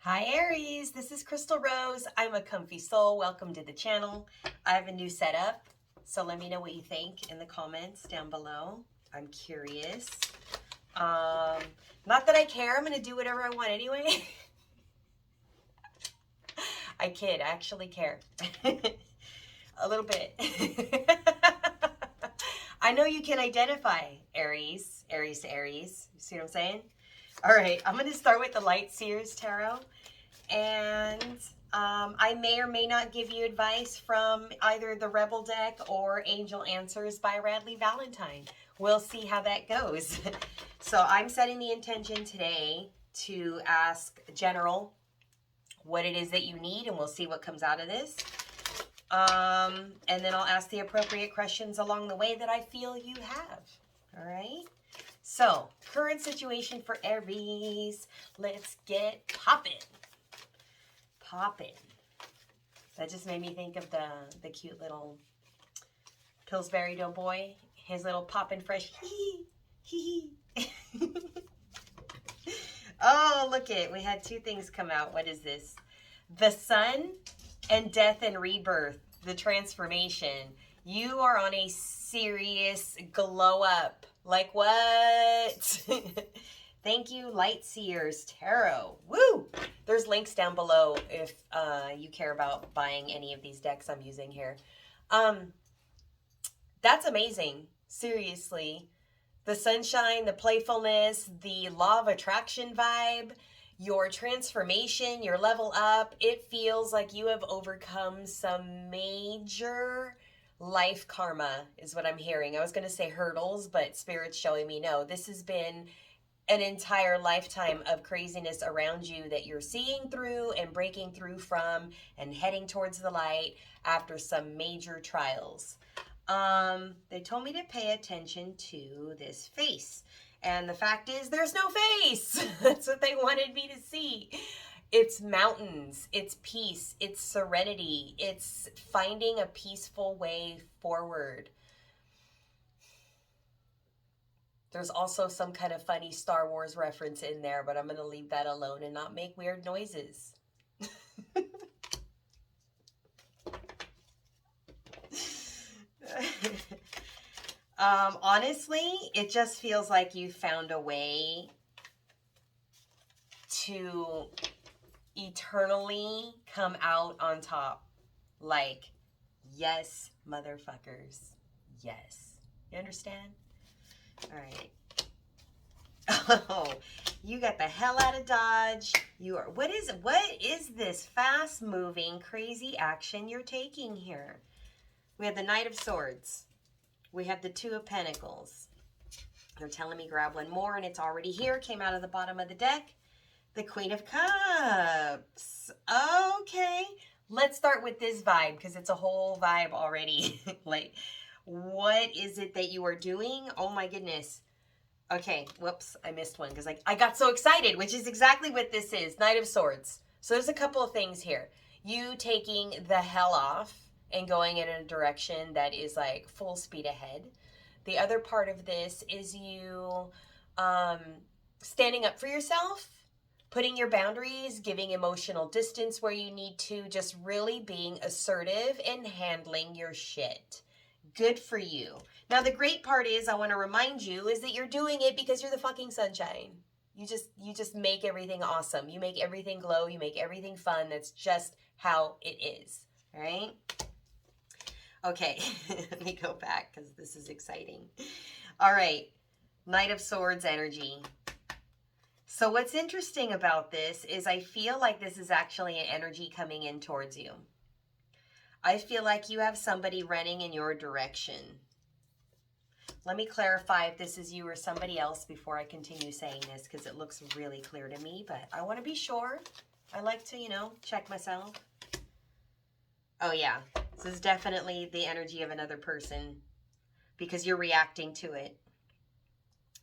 Hi Aries, this is Crystal Rose. I'm a comfy soul. Welcome to the channel. I have a new setup, so let me know what you think in the comments down below. I'm curious. Not that I care. I'm going to do whatever I want anyway. I kid. I actually care. A little bit. I know you can identify Aries to Aries. You see what I'm saying? All right, I'm going to start with the Light Seers Tarot. And I may or may not give you advice from either the Rebel deck or Angel Answers by Radley Valentine. We'll see how that goes. So I'm setting the intention today to ask general what it is that you need, and we'll see what comes out of this. And then I'll ask the appropriate questions along the way that I feel you have. All right? So, current situation for Aries. Let's get poppin'. Poppin'. That just made me think of the cute little Pillsbury Doughboy. His little poppin' fresh hee hee hee. Oh, look it. We had two things come out. What is this? The Sun and Death and Rebirth. The transformation. You are on a serious glow up. Like what? Thank you, Light Seers Tarot. Woo! There's links down below if you care about buying any of these decks I'm using here. That's amazing. Seriously. The sunshine, the playfulness, the law of attraction vibe, your transformation, your level up. It feels like you have overcome some major life karma is what I'm hearing. I was going to say hurdles, but Spirit's showing me no. This has been an entire lifetime of craziness around you that you're seeing through and breaking through from and heading towards the light after some major trials. They told me to pay attention to this face. And the fact is there's no face. That's what they wanted me to see. It's mountains, it's peace, it's serenity, it's finding a peaceful way forward. There's also some kind of funny Star Wars reference in there, but I'm going to leave that alone and not make weird noises. Honestly, it just feels like you found a way to eternally come out on top. Like, yes, motherfuckers. Yes. You understand? All right. Oh, you got the hell out of Dodge. You are, what is this fast moving, crazy action you're taking here? We have the Knight of Swords. We have the Two of Pentacles. They're telling me grab one more, and it's already here. Came out of the bottom of the deck. The Queen of Cups. Okay. Let's start with this vibe, because it's a whole vibe already. Like, what is it that you are doing? Oh my goodness. Okay, whoops, I missed one because I got so excited, which is exactly what this is. Knight of Swords. So there's a couple of things here. You taking the hell off and going in a direction that is like full speed ahead. The other part of this is you standing up for yourself, putting your boundaries, giving emotional distance where you need to, just really being assertive and handling your shit. Good for you. Now, the great part is, I want to remind you, is that you're doing it because you're the fucking sunshine. You just make everything awesome. You make everything glow. You make everything fun. That's just how it is. All right? Okay. Let me go back because this is exciting. All right. Knight of Swords energy. So what's interesting about this is I feel like this is actually an energy coming in towards you. I feel like you have somebody running in your direction. Let me clarify if this is you or somebody else before I continue saying this, because it looks really clear to me, but I want to be sure. I like to, check myself. Oh yeah, this is definitely the energy of another person because you're reacting to it.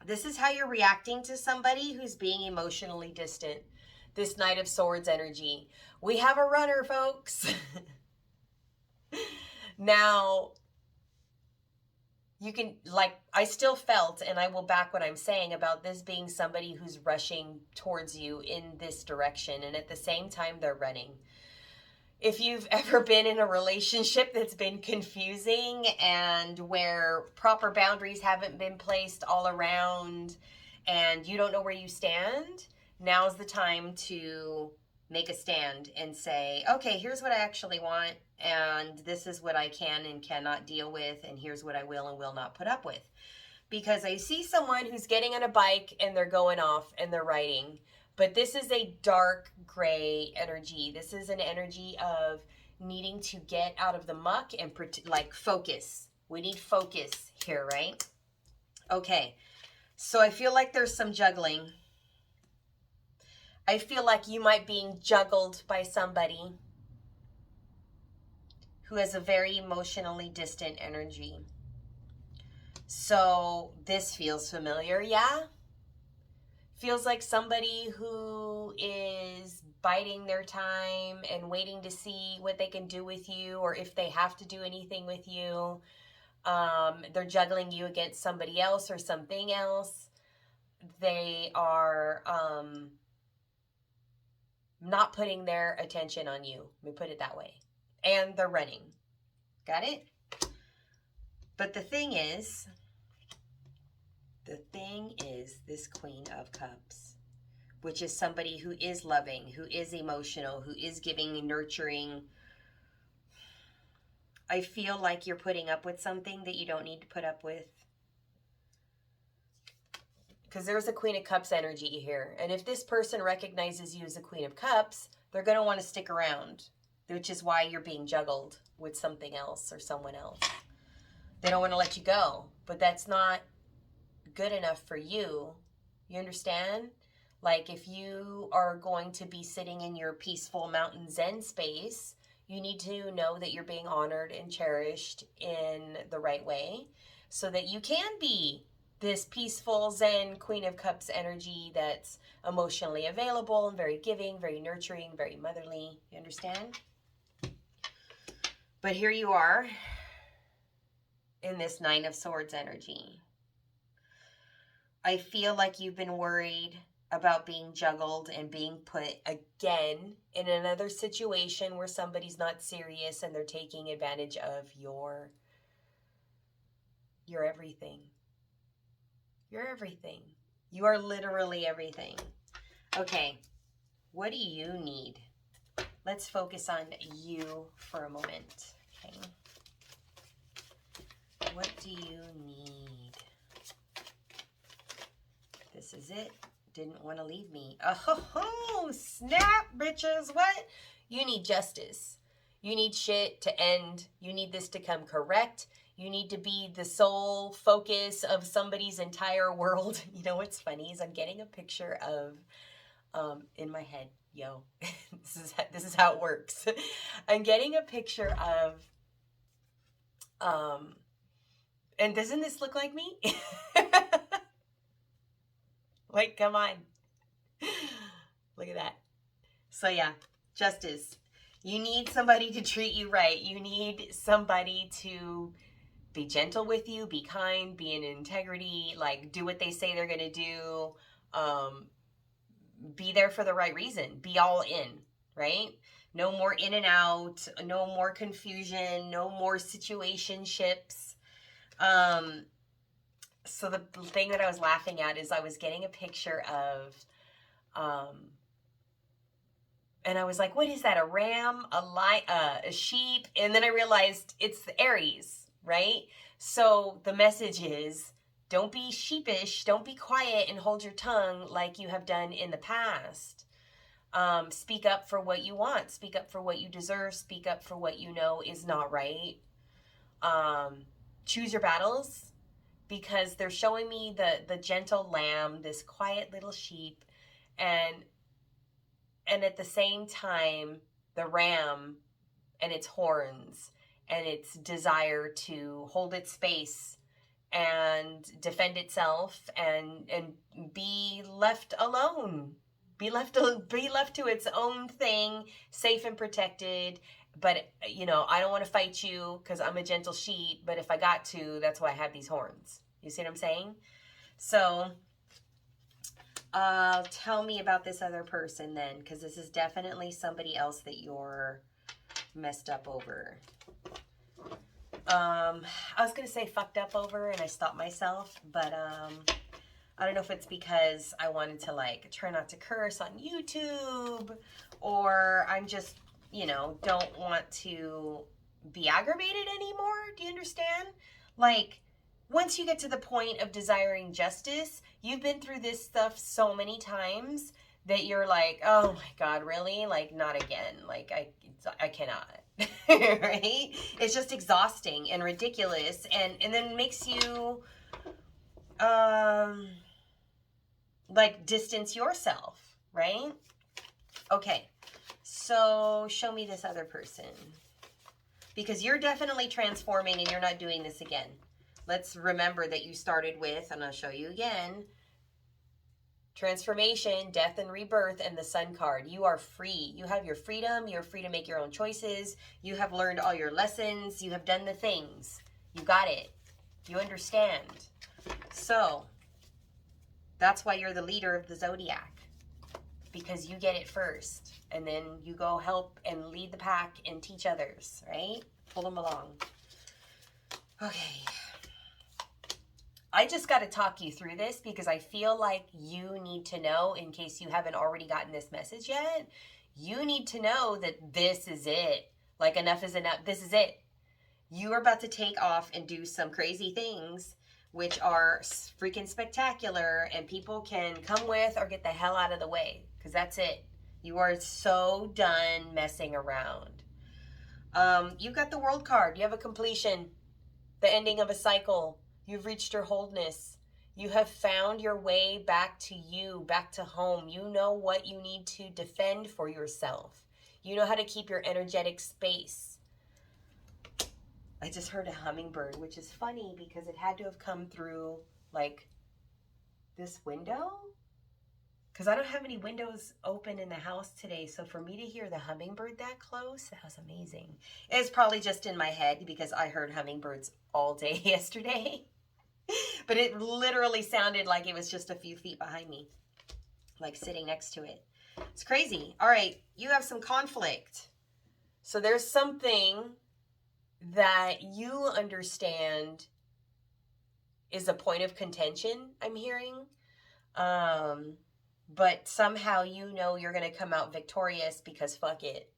This is how you're reacting to somebody who's being emotionally distant. This Knight of Swords energy. We have a runner, folks. Now, you can, like, I still felt, and I will back what I'm saying about this being somebody who's rushing towards you in this direction, and at the same time, they're running. If you've ever been in a relationship that's been confusing and where proper boundaries haven't been placed all around and you don't know where you stand, now's the time to make a stand and say, okay, here's what I actually want, and this is what I can and cannot deal with, and here's what I will and will not put up with. Because I see someone who's getting on a bike and they're going off and they're riding. But this is a dark gray energy. This is an energy of needing to get out of the muck and like focus. We need focus here, right? Okay, so I feel like there's some juggling. I feel like you might be being juggled by somebody who has a very emotionally distant energy. So this feels familiar, yeah? Feels like somebody who is biding their time and waiting to see what they can do with you, or if they have to do anything with you. They're juggling you against somebody else or something else. They are not putting their attention on you. Let me put it that way. And they're running. Got it? But the thing is this Queen of Cups, which is somebody who is loving, who is emotional, who is giving and nurturing. I feel like you're putting up with something that you don't need to put up with. Because there's a Queen of Cups energy here. And if this person recognizes you as a Queen of Cups, they're going to want to stick around, which is why you're being juggled with something else or someone else. They don't want to let you go, but that's not good enough for you. You understand? Like, if you are going to be sitting in your peaceful mountain Zen space, you need to know that you're being honored and cherished in the right way so that you can be this peaceful Zen Queen of Cups energy that's emotionally available and very giving, very nurturing, very motherly. You understand? But here you are in this Nine of Swords energy. I feel like you've been worried about being juggled and being put again in another situation where somebody's not serious and they're taking advantage of your everything. You're everything. You are literally everything. Okay, what do you need? Let's focus on you for a moment. Okay. What do you need? This is it. Didn't want to leave me. Oh, snap, bitches. What? You need justice. You need shit to end. You need this to come correct. You need to be the sole focus of somebody's entire world. You know what's funny is I'm getting a picture of, in my head, yo, this is how it works. I'm getting a picture of, and doesn't this look like me? Like, come on. Look at that. So yeah, justice. You need somebody to treat you right. You need somebody to be gentle with you, be kind, be in integrity, like do what they say they're going to do. Be there for the right reason. Be all in, right? No more in and out, no more confusion, no more situationships. So the thing that I was laughing at is I was getting a picture of, and I was like, what is that? A ram, a sheep? And then I realized it's the Aries, right? So the message is, don't be sheepish, don't be quiet and hold your tongue like you have done in the past. Speak up for what you want. Speak up for what you deserve. Speak up for what you know is not right. Choose your battles, because they're showing me the gentle lamb, this quiet little sheep, and at the same time, the ram and its horns and its desire to hold its space and defend itself and be left alone, be left to its own thing, safe and protected, but, you know, I don't want to fight you because I'm a gentle sheep. But if I got to, that's why I have these horns. You see what I'm saying? So tell me about this other person then, because this is definitely somebody else that you're messed up over. I was going to say fucked up over, and I stopped myself, but I don't know if it's because I wanted to, like, try not to curse on YouTube, or I'm just, you know, don't want to be aggravated anymore. Do you understand? Like, once you get to the point of desiring justice, you've been through this stuff so many times that you're like, oh my God, really? Like, not again. Like, I cannot. Right? It's just exhausting and ridiculous, and then makes you like distance yourself, right? Okay, so show me this other person, because you're definitely transforming and you're not doing this again. Let's remember that you started with, and I'll show you again, transformation, death and rebirth, and the Sun card. You are free. You have your freedom. You're free to make your own choices. You have learned all your lessons. You have done the things. You got it. You understand. So that's why you're the leader of the zodiac, because you get it first, and then you go help and lead the pack and teach others, right? Pull them along. Okay. I just got to talk you through this because I feel like you need to know, in case you haven't already gotten this message yet, you need to know that this is it. Like, enough is enough. This is it. You are about to take off and do some crazy things, which are freaking spectacular, and people can come with or get the hell out of the way, because that's it. You are so done messing around. You've got the World card. You have a completion, the ending of a cycle. You've reached your wholeness. You have found your way back to you, back to home. You know what you need to defend for yourself. You know how to keep your energetic space. I just heard a hummingbird, which is funny because it had to have come through, like, this window. Because I don't have any windows open in the house today. So for me to hear the hummingbird that close, that was amazing. It's probably just in my head because I heard hummingbirds all day yesterday. But it literally sounded like it was just a few feet behind me, like sitting next to it. It's crazy. All right, you have some conflict. So there's something that you understand is a point of contention, I'm hearing. But somehow you know you're going to come out victorious because fuck it.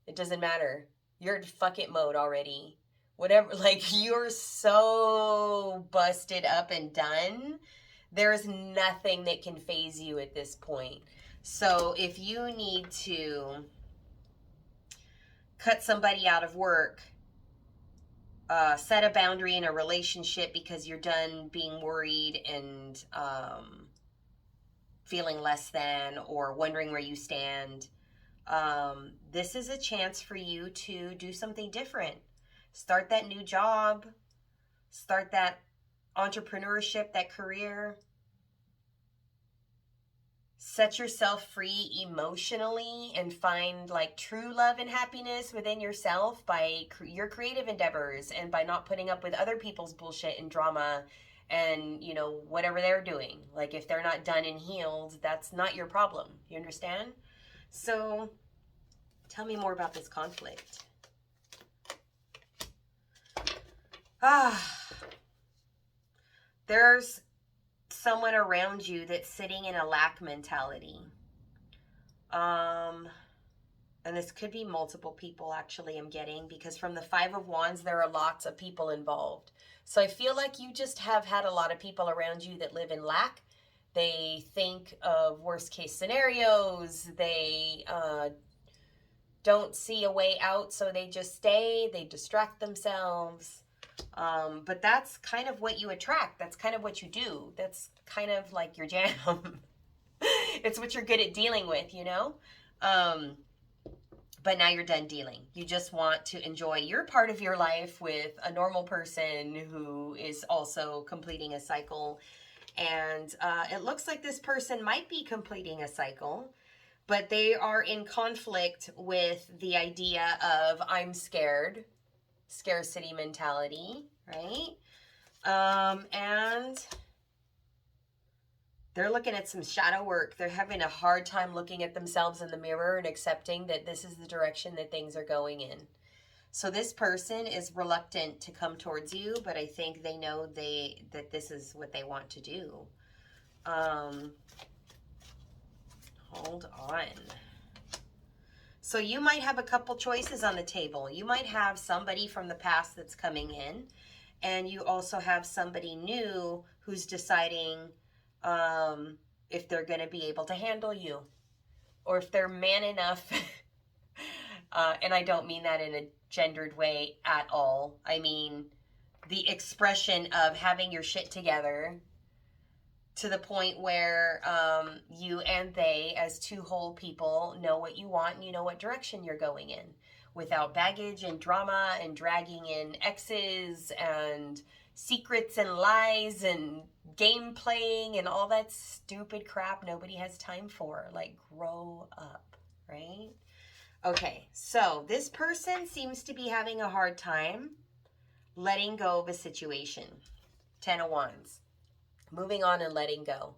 It doesn't matter. You're in fuck it mode already. Whatever, like, you're so busted up and done. There's nothing that can phase you at this point. So if you need to cut somebody out of work, set a boundary in a relationship because you're done being worried and feeling less than, or wondering where you stand, this is a chance for you to do something different. Start that new job, start that entrepreneurship, that career. Set yourself free emotionally and find, like, true love and happiness within yourself by your creative endeavors, and by not putting up with other people's bullshit and drama and, you know, whatever they're doing. Like, if they're not done and healed, that's not your problem. You understand? So tell me more about this conflict. There's someone around you that's sitting in a lack mentality. And this could be multiple people, actually, I'm getting, because from the Five of Wands, there are lots of people involved. So I feel like you just have had a lot of people around you that live in lack. They think of worst case scenarios. They don't see a way out, so they just stay. They distract themselves. But that's kind of what you attract. That's kind of what you do. That's kind of like your jam. It's what you're good at dealing with, you know? But now you're done dealing. You just want to enjoy your part of your life with a normal person who is also completing a cycle. And it looks like this person might be completing a cycle, But they are in conflict with the idea of I'm scared, scarcity mentality, right? And they're looking at some shadow work. They're having a hard time looking at themselves in the mirror and accepting that this is the direction that things are going in. So this person is reluctant to come towards you, but I think they know that this is what they want to do. Hold on. So you might have a couple choices on the table. You might have somebody from the past that's coming in, and you also have somebody new who's deciding if they're going to be able to handle you, or if they're man enough. And I don't mean that in a gendered way at all. I mean the expression of having your shit together to the point where you and they, as two whole people, know what you want and you know what direction you're going in, without baggage and drama and dragging in exes and secrets and lies and game playing and all that stupid crap nobody has time for. Like, grow up, right? Okay, so this person seems to be having a hard time letting go of a situation. 10 of Wands. Moving on and letting go.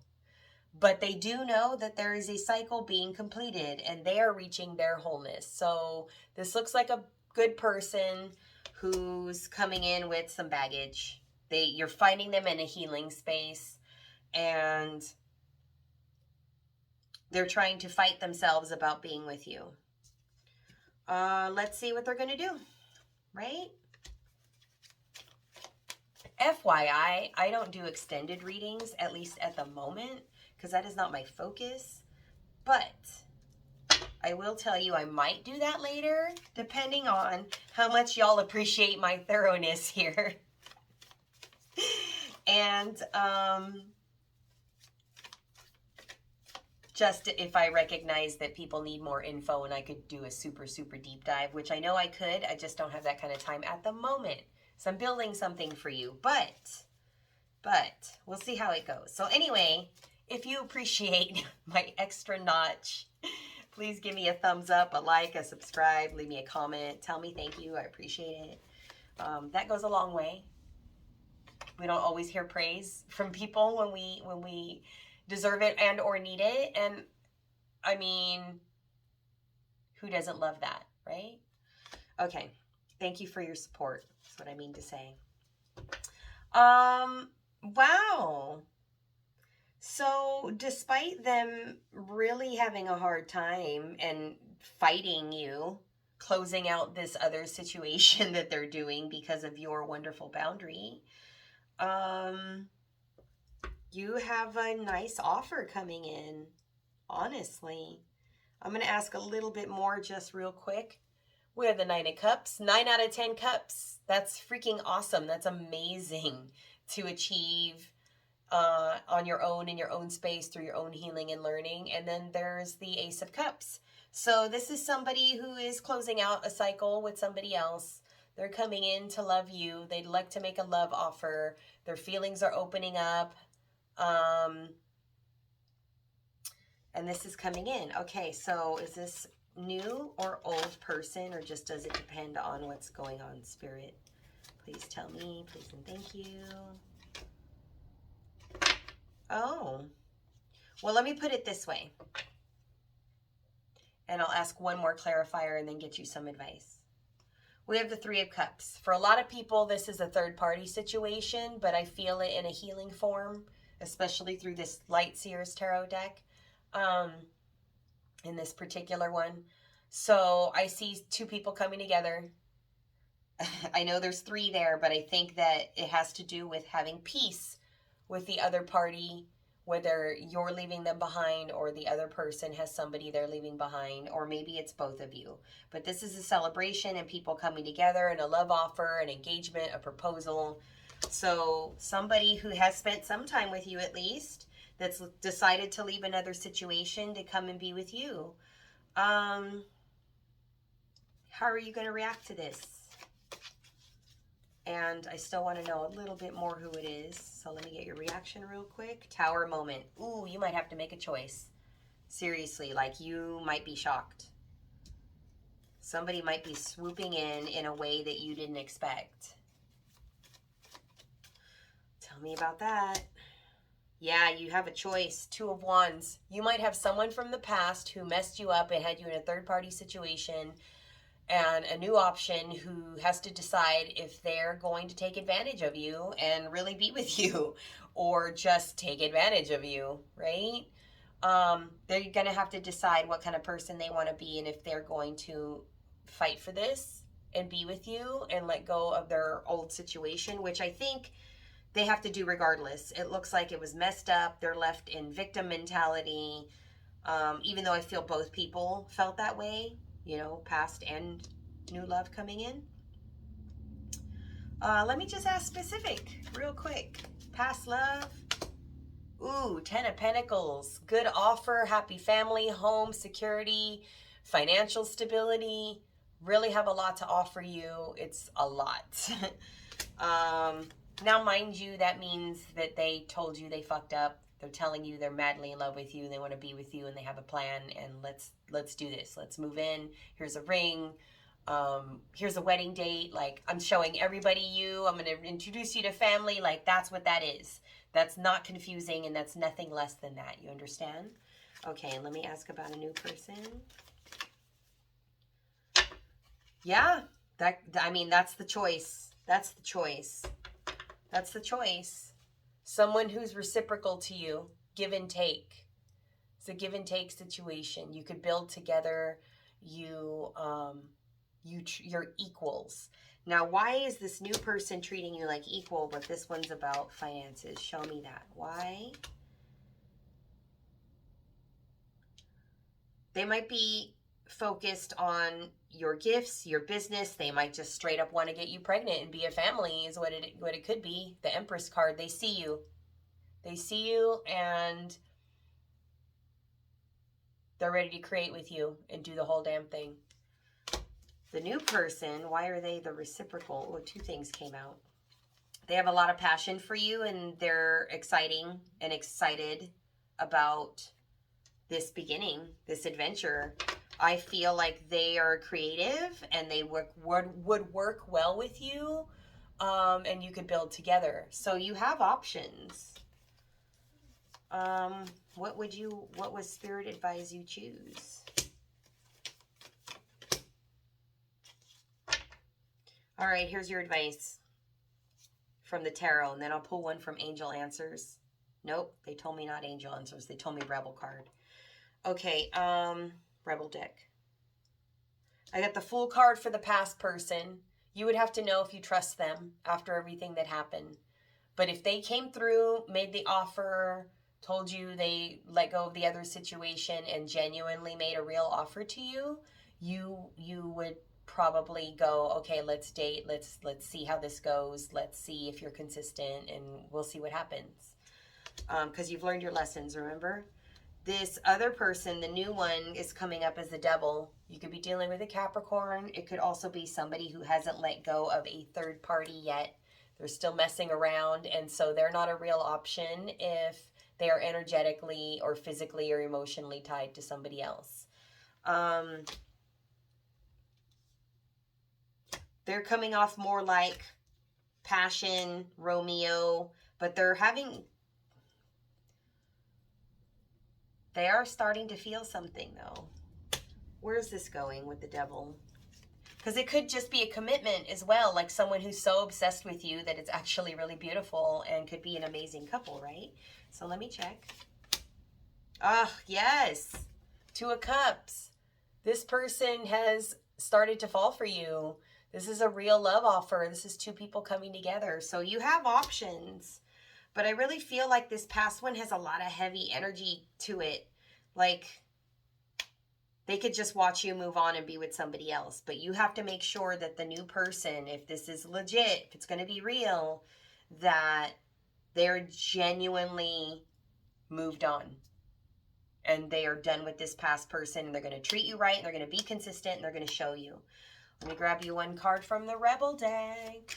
But they do know that there is a cycle being completed and they are reaching their wholeness. So this looks like a good person who's coming in with some baggage. You're finding them in a healing space and they're trying to fight themselves about being with you. Let's see what they're going to do, right? FYI, I don't do extended readings, at least at the moment, because that is not my focus. But I will tell you I might do that later, depending on how much y'all appreciate my thoroughness here. And just if I recognize that people need more info and I could do a super, super deep dive, which I know I could, I just don't have that kind of time at the moment. So I'm building something for you, but we'll see how it goes. So anyway, if you appreciate my extra notch, please give me a thumbs up, a like, a subscribe, leave me a comment, tell me thank you, I appreciate it. That goes a long way. We don't always hear praise from people when we deserve it and or need it, and I mean, who doesn't love that, right? Okay, thank you for your support. That's what I mean to say. Wow. So despite them really having a hard time and fighting you, closing out this other situation that they're doing because of your wonderful boundary, you have a nice offer coming in, honestly. I'm going to ask a little bit more just real quick. We have the 9 of Cups, 9 out of 10 cups. That's freaking awesome. That's amazing to achieve on your own, in your own space, through your own healing and learning. And then there's the Ace of Cups. So this is somebody who is closing out a cycle with somebody else. They're coming in to love you. They'd like to make a love offer. Their feelings are opening up. And this is coming in. Okay, so is this new or old person, or just does it depend on what's going on, Spirit? Please tell me, please and thank you. Oh, well, let me put it this way. And I'll ask one more clarifier and then get you some advice. We have the 3 of Cups. For a lot of people, this is a third-party situation, but I feel it in a healing form, especially through this Light Seers Tarot deck. In this particular one. So I see 2 people coming together. I know there's 3 there, but I think that it has to do with having peace with the other party, whether you're leaving them behind or the other person has somebody they're leaving behind, or maybe it's both of you. But this is a celebration and people coming together, and a love offer, an engagement, a proposal. So somebody who has spent some time with you at least, that's decided to leave another situation to come and be with you. How are you going to react to this? And I still want to know a little bit more who it is. So let me get your reaction real quick. Tower moment. Ooh, you might have to make a choice. Seriously, like you might be shocked. Somebody might be swooping in a way that you didn't expect. Tell me about that. Yeah, you have a choice. Two of Wands. You might have someone from the past who messed you up and had you in a third-party situation, and a new option who has to decide if they're going to take advantage of you and really be with you, or just take advantage of you, right? They're going to have to decide what kind of person they want to be and if they're going to fight for this and be with you and let go of their old situation, which I think they have to do regardless. It looks like it was messed up. They're left in victim mentality. Even though I feel both people felt that way, you know, past and new love coming in. Let me just ask specific real quick. Past love. Ooh, 10 of Pentacles. Good offer, happy family, home, security, financial stability. Really have a lot to offer you. It's a lot. Now, mind you, that means that they told you they fucked up. They're telling you they're madly in love with you and they want to be with you and they have a plan, and let's do this. Let's move in. Here's a ring. Here's a wedding date. Like, I'm showing everybody you. I'm going to introduce you to family. Like, that's what that is. That's not confusing, and that's nothing less than that. You understand? Okay, let me ask about a new person. Yeah, I mean, that's the choice. That's the choice. That's the choice. Someone who's reciprocal to you. Give and take. It's a give and take situation. You could build together. You're equals. Now, why is this new person treating you like equal, but this one's about finances? Show me that. Why? They might be focused on your gifts, your business. They might just straight up want to get you pregnant and be a family is what it could be. The Empress card. They see you. They see you and they're ready to create with you and do the whole damn thing. The new person, why are they the reciprocal? Oh, two things came out. They have a lot of passion for you and they're exciting and excited about this beginning, this adventure. I feel like they are creative and they would work well with you, and you could build together. So you have options. What would Spirit advise you choose? All right, here's your advice from the tarot, and then I'll pull one from Angel Answers. Nope, they told me not Angel Answers. They told me Rebel card. Okay, Rebel deck. I got the Fool card for the past person. You would have to know if you trust them after everything that happened. But if they came through, made the offer, told you they let go of the other situation and genuinely made a real offer to you, you would probably go, okay, let's date, let's see how this goes, let's see if you're consistent, and we'll see what happens. Because you've learned your lessons, remember? This other person, the new one, is coming up as the Devil. You could be dealing with a Capricorn. It could also be somebody who hasn't let go of a third party yet. They're still messing around, and so they're not a real option if they are energetically or physically or emotionally tied to somebody else. They're coming off more like passion, Romeo, but they are starting to feel something, though. Where's this going with the Devil? Because it could just be a commitment as well, like someone who's so obsessed with you that it's actually really beautiful and could be an amazing couple, right? So let me check. Ah, yes. Two of Cups. This person has started to fall for you. This is a real love offer. This is two people coming together. So you have options. But I really feel like this past one has a lot of heavy energy to it. Like, they could just watch you move on and be with somebody else. But you have to make sure that the new person, if this is legit, if it's going to be real, that they're genuinely moved on. And they are done with this past person. And they're going to treat you right. And they're going to be consistent. And they're going to show you. Let me grab you one card from the Rebel deck.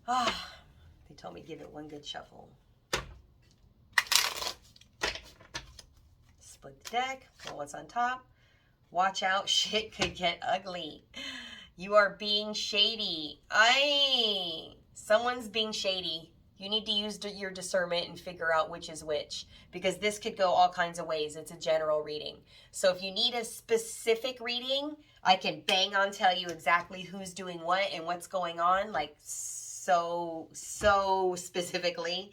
Ah, they told me give it one good shuffle. split the deck, pull what's on top. Watch out, shit could get ugly. You are being shady. Someone's being shady. You need to use your discernment and figure out which is which, because this could go all kinds of ways. It's a general reading. So if you need a specific reading, I can bang on tell you exactly who's doing what and what's going on, like so specifically.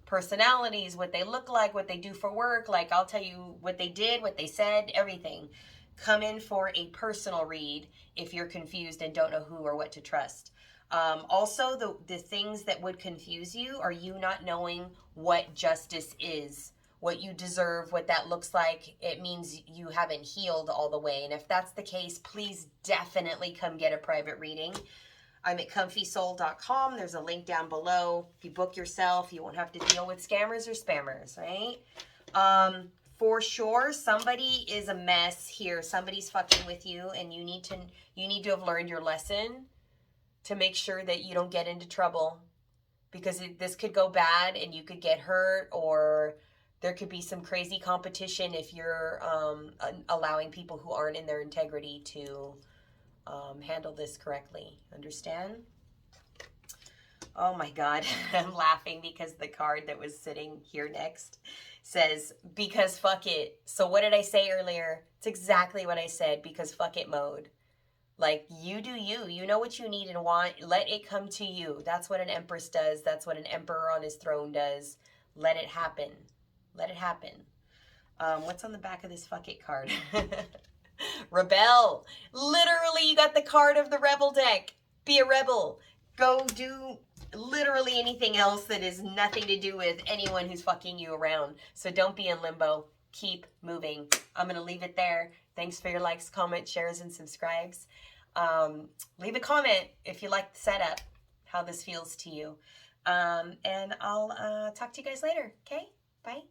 Personalities, what they look like, what they do for work, like I'll tell you what they did, what they said, everything. Come in for a personal read if you're confused and don't know who or what to trust. Also, the things that would confuse you are you not knowing what justice is, what you deserve, what that looks like. It means you haven't healed all the way. And if that's the case, please definitely come get a private reading. I'm at comfysoul.com. There's a link down below. If you book yourself, you won't have to deal with scammers or spammers, right? For sure, somebody is a mess here. Somebody's fucking with you, and you need to have learned your lesson to make sure that you don't get into trouble, because this could go bad and you could get hurt, or there could be some crazy competition if you're allowing people who aren't in their integrity to handle this correctly. Understand? Oh my God, I'm laughing because the card that was sitting here next says, because fuck it. So what did I say earlier? It's exactly what I said, because fuck it mode. Like, you do you. You know what you need and want. Let it come to you. That's what an empress does. That's what an emperor on his throne does. Let it happen. Let it happen. What's on the back of this fuck it card? Rebel. Literally, you got the card of the rebel deck. Be a rebel. Go do literally anything else that is nothing to do with anyone who's fucking you around. So don't be in limbo. Keep moving. I'm going to leave it there. Thanks for your likes, comments, shares, and subscribes. Leave a comment if you like the setup, how this feels to you. And I'll talk to you guys later. Okay? Bye.